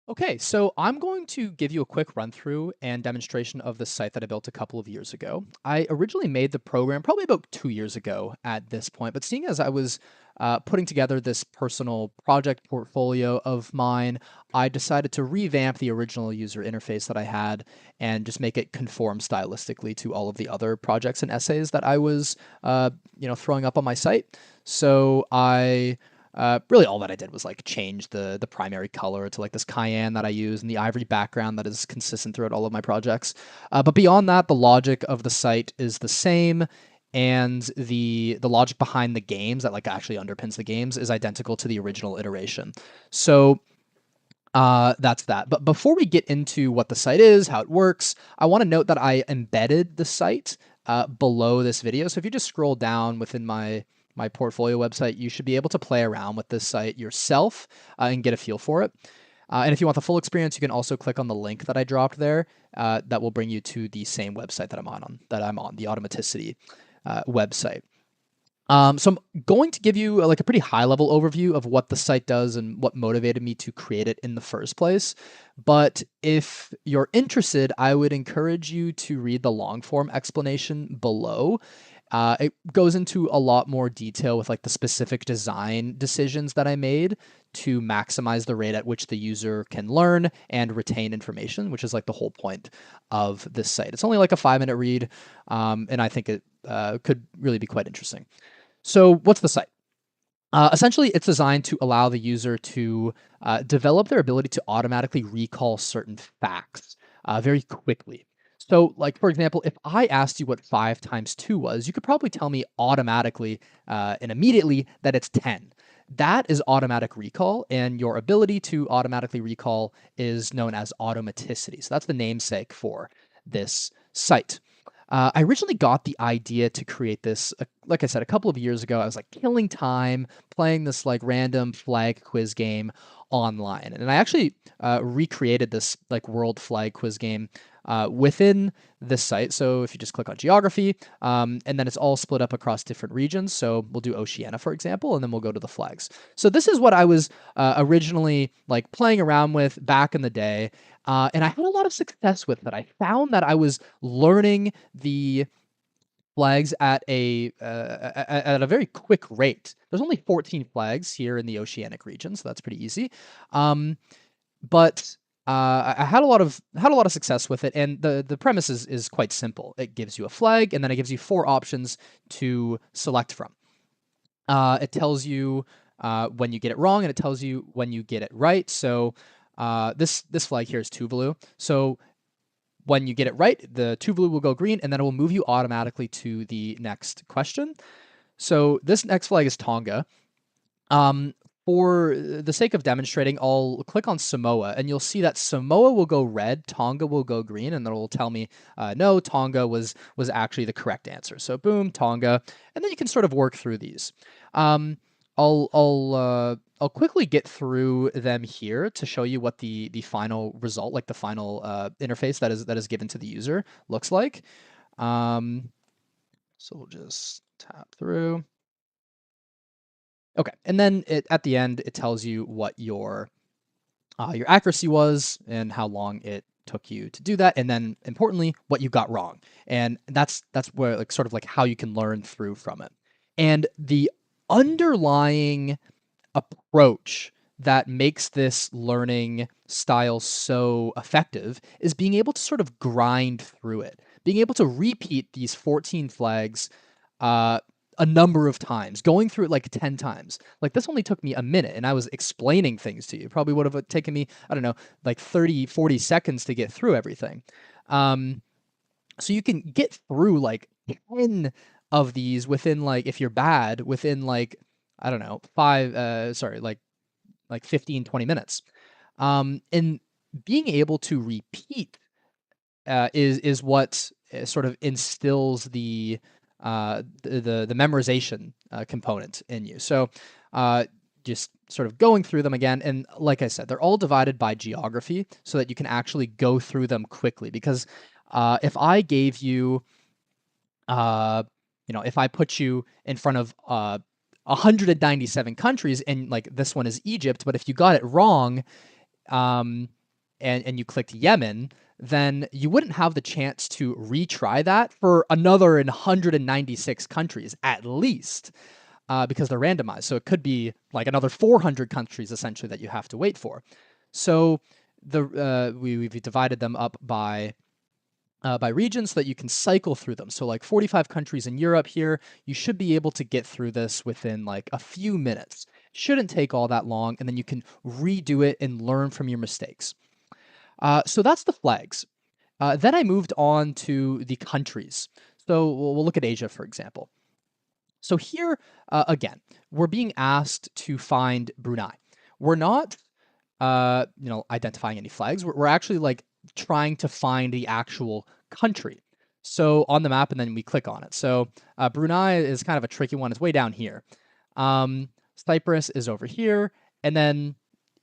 Okay, so I'm going to give you a quick run through and demonstration of the site that I built a couple of years ago. I originally made the program probably about 2 years ago at this point, but seeing as I was putting together this personal project portfolio of mine, I decided to revamp the original user interface that I had and just make it conform stylistically to all of the other projects and essays that I was, throwing up on my site. So really all that I did was like change the primary color to like this cayenne that I use and the ivory background that is consistent throughout all of my projects. But beyond that, the logic of the site is the same, and the logic behind the games that like actually underpins the games is identical to the original iteration. So that's that. But before we get into what the site is, how it works, I want to note that I embedded the site below this video. So if you just scroll down within my portfolio website, you should be able to play around with this site yourself and get a feel for it. And if you want the full experience, you can also click on the link that I dropped there. That will bring you to the same website that I'm on the Automaticity website. So I'm going to give you like a pretty high level overview of what the site does and what motivated me to create it in the first place. But if you're interested, I would encourage you to read the long form explanation below. It goes into a lot more detail with like the specific design decisions that I made to maximize the rate at which the user can learn and retain information, which is like the whole point of this site. It's only like a 5-minute read, and I think it could really be quite interesting. So, what's the site? Essentially, it's designed to allow the user to develop their ability to automatically recall certain facts very quickly. So, like for example, if I asked you what 5 times 2 was, you could probably tell me automatically and immediately that it's 10. That is automatic recall, and your ability to automatically recall is known as automaticity. So that's the namesake for this site. I originally got the idea to create this, like I said, a couple of years ago. I was like killing time playing this like random flag quiz game online, and I actually recreated this like world flag quiz game within this site. So if you just click on geography, and then it's all split up across different regions. So we'll do Oceania, for example, and then we'll go to the flags. So this is what I was originally like playing around with back in the day. And I had a lot of success with it. I found that I was learning the flags at a very quick rate. There's only 14 flags here in the oceanic region, so that's pretty easy. Um, but I had a lot of success with it, and the premise is quite simple. It gives you a flag, and then it gives you 4 options to select from. It tells you when you get it wrong, and it tells you when you get it right. So this flag here is Tuvalu. So when you get it right, the Tuvalu will go green, and then it will move you automatically to the next question. So this next flag is Tonga. Um, for the sake of demonstrating, I'll click on Samoa, and you'll see that Samoa will go red, Tonga will go green, and then it will tell me, no, Tonga was actually the correct answer. So boom, Tonga, and then you can sort of work through these. Um, I'll quickly get through them here to show you what the final result, like the final interface that is given to the user, looks like. So we'll just tap through. Okay, and then at the end it tells you what your accuracy was and how long it took you to do that, and then importantly what you got wrong, and that's where like sort of like how you can learn through from it. And the underlying approach that makes this learning style so effective is being able to sort of grind through it, being able to repeat these 14 flags uh, a number of times, going through it like 10 times. Like this only took me a minute and I was explaining things to you. Probably would have taken me, I don't know, like 30, 40 seconds to get through everything. Um, so you can get through like 10 of these within like, if you're bad, within like, I don't know, like 15, 20 minutes. And being able to repeat is what sort of instills the memorization component in you. So just sort of going through them again, and like I said, they're all divided by geography so that you can actually go through them quickly. Because if I gave you, if I put you in front of 197 countries, and like this one is Egypt, but if you got it wrong, and you clicked Yemen, then you wouldn't have the chance to retry that for another 196 countries at least, because they're randomized. So it could be like another 400 countries essentially that you have to wait for. So we've divided them up by region so that you can cycle through them. So like 45 countries in Europe here, you should be able to get through this within like a few minutes. Shouldn't take all that long, and then you can redo it and learn from your mistakes. So that's the flags. Then I moved on to the countries. So we'll look at Asia, for example. So here, again, we're being asked to find Brunei. We're not, identifying any flags. We're actually like trying to find the actual country. So on the map, and then we click on it. So Brunei is kind of a tricky one. It's way down here. Cyprus is over here, and then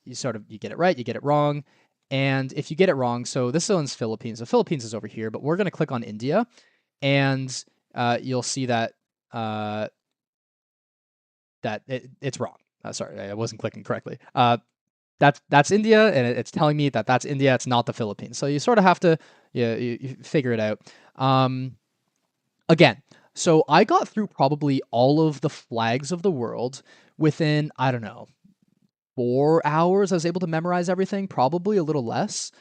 you get it right, you get it wrong. And if you get it wrong, so this one's Philippines. The Philippines is over here, but we're going to click on India, and you'll see that it's wrong. Sorry, I wasn't clicking correctly. That's India, and it's telling me that that's India. It's not the Philippines. So you sort of have to you figure it out. Again, so I got through probably all of the flags of the world within, I don't know, 4 hours. I was able to memorize everything, probably a little less.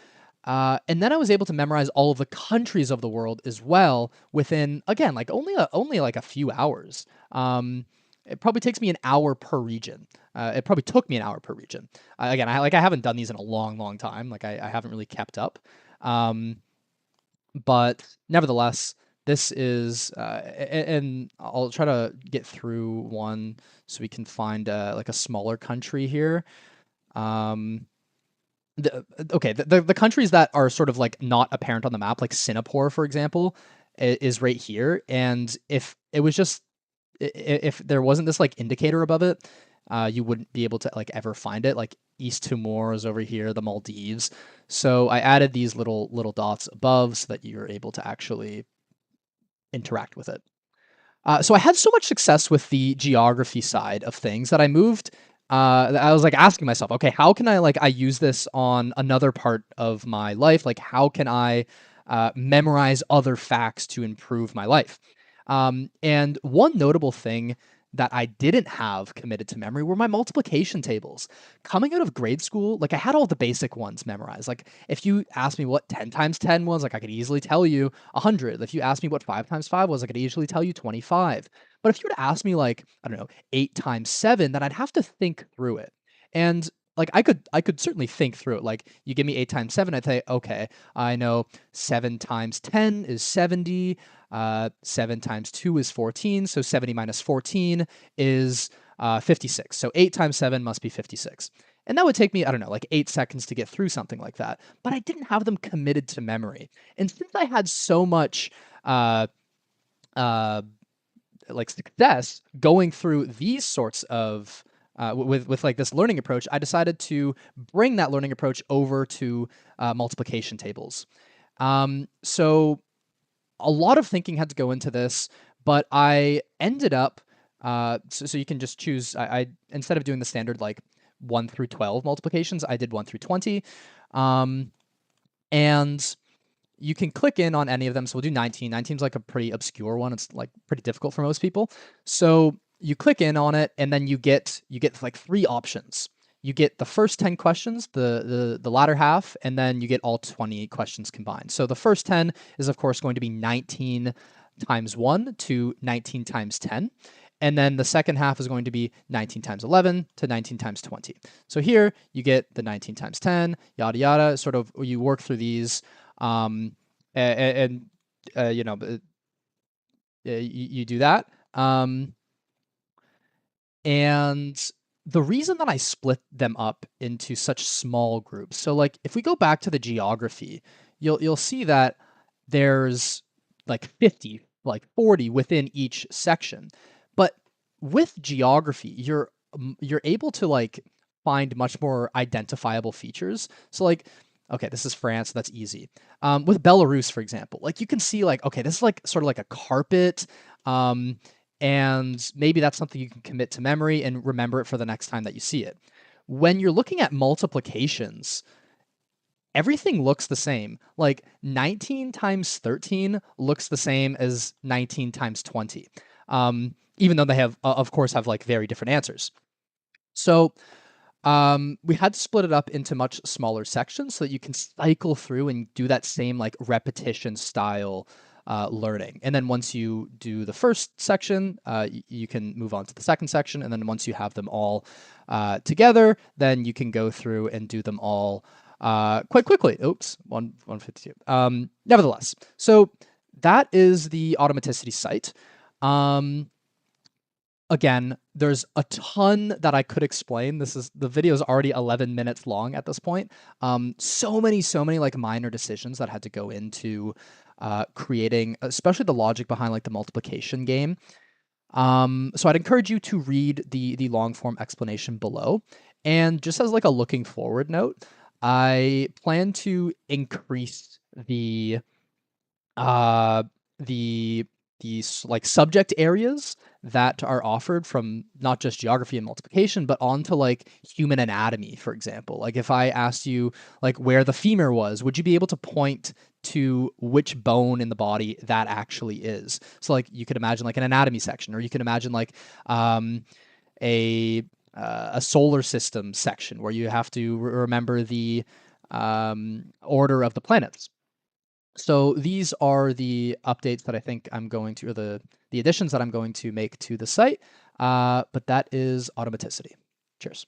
And then I was able to memorize all of the countries of the world as well within, again, like only like a few hours. It probably takes me an hour per region. It probably took me an hour per region. Again, I haven't done these in a long, long time. Like I haven't really kept up. But nevertheless, this is, and I'll try to get through one so we can find like a smaller country here. The countries that are sort of like not apparent on the map, like Singapore, for example, is right here. And if it was just if there wasn't this like indicator above it, you wouldn't be able to like ever find it. Like East Timor is over here, the Maldives. So I added these little dots above so that you're able to actually interact with it. So I had so much success with the geography side of things that I moved. I was like asking myself, okay, how can I use this on another part of my life? Like, how can I memorize other facts to improve my life? And one notable thing that I didn't have committed to memory were my multiplication tables. Coming out of grade school, like I had all the basic ones memorized. Like if you asked me what 10 times 10 was, like I could easily tell you 100. If you asked me what 5 times 5 was, I could easily tell you 25. But if you were to ask me like, I don't know, 8 times 7, then I'd have to think through it. And like I could certainly think through it. Like you give me 8 times 7, I'd say, okay, I know 7 times 10 is 70. 7 times 2 is 14, so 70 minus 14 is 56. So 8 times 7 must be 56. And that would take me, I don't know, like 8 seconds to get through something like that. But I didn't have them committed to memory. And since I had so much uh, like success going through these sorts of with like this learning approach, I decided to bring that learning approach over to multiplication tables. So a lot of thinking had to go into this, but I ended up so you can just choose. I instead of doing the standard like 1 through 12 multiplications, I did 1 through 20, and you can click in on any of them. So we'll do 19. 19 is like a pretty obscure one. It's like pretty difficult for most people. So you click in on it, and then you get like 3 options. You get the first 10 questions, the latter half, and then you get all 20 questions combined. So the first 10 is of course going to be 19 times 1 to 19 times 10. And then the second half is going to be 19 times 11 to 19 times 20. So here you get the 19 times 10, yada yada. Sort of you work through these, and you do that. And the reason that I split them up into such small groups, so like if we go back to the geography, you'll see that there's like 50, like 40 within each section. But with geography, you're able to like find much more identifiable features. So like, okay, this is France, that's easy. With Belarus, for example, like you can see like, okay, this is like sort of like a carpet. And maybe that's something you can commit to memory and remember it for the next time that you see it. When you're looking at multiplications, everything looks the same. Like 19 times 13 looks the same as 19 times 20. Even though they have, of course, have like very different answers. So we had to split it up into much smaller sections so that you can cycle through and do that same like repetition style learning. And then once you do the first section, you can move on to the second section. And then once you have them all together, then you can go through and do them all quite quickly. Oops, 152. Nevertheless, so that is the Automaticity site. Again, there's a ton that I could explain. The video is already 11 minutes long at this point. So many like minor decisions that had to go into creating, especially the logic behind like the multiplication game. So I'd encourage you to read the long form explanation below. And just as like a looking forward note, I plan to increase uh the these like subject areas that are offered from not just geography and multiplication but onto like human anatomy, for example. Like if I asked you like where the femur was, would you be able to point to which bone in the body that actually is? So like you could imagine like an anatomy section, or you could imagine like um a a solar system section where you have to remember the order of the planets. So these are the updates that I think I'm going to, or the additions that I'm going to make to the site. But that is Automaticity. Cheers.